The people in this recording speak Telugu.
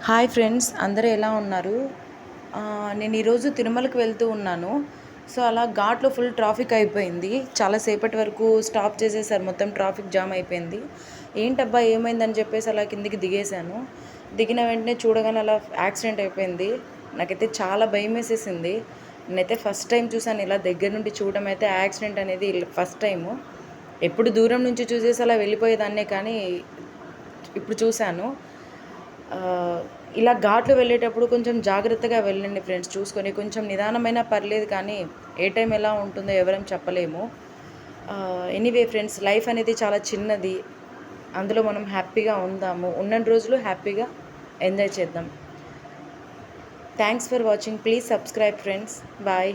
హాయ్ ఫ్రెండ్స్, అందరూ ఎలా ఉన్నారు? నేను ఈరోజు తిరుమలకి వెళ్తూ ఉన్నాను. సో అలా ఘాట్లో ఫుల్ ట్రాఫిక్ అయిపోయింది. చాలా సేపటి వరకు స్టాప్ చేసేసారు, మొత్తం ట్రాఫిక్ జామ్ అయిపోయింది. ఏంటబ్బా ఏమైందని చెప్పేసి అలా కిందికి దిగేశాను. దిగిన వెంటనే చూడగానే అలా యాక్సిడెంట్ అయిపోయింది. నాకైతే చాలా భయం వేసేసింది. నేనైతే ఫస్ట్ టైం చూసాను, ఇలా దగ్గర నుండి చూడడం అయితే యాక్సిడెంట్ అనేది ఫస్ట్ టైము. ఎప్పుడు దూరం నుంచి చూసేసి అలా వెళ్ళిపోయేదాన్నే, కానీ ఇప్పుడు చూశాను. ఇలా ఘాట్లు వెళ్ళేటప్పుడు కొంచెం జాగ్రత్తగా వెళ్ళండి ఫ్రెండ్స్, చూసుకొని. కొంచెం నిదానమైనా పర్లేదు, కానీ ఏ టైం ఎలా ఉంటుందో ఎవరేం చెప్పలేము. ఎనీవే ఫ్రెండ్స్, లైఫ్ అనేది చాలా చిన్నది. అందులో మనం హ్యాపీగా ఉందాము. ఉన్న రోజులు హ్యాపీగా ఎంజాయ్ చేద్దాం. Thanks for watching. Please subscribe friends. Bye.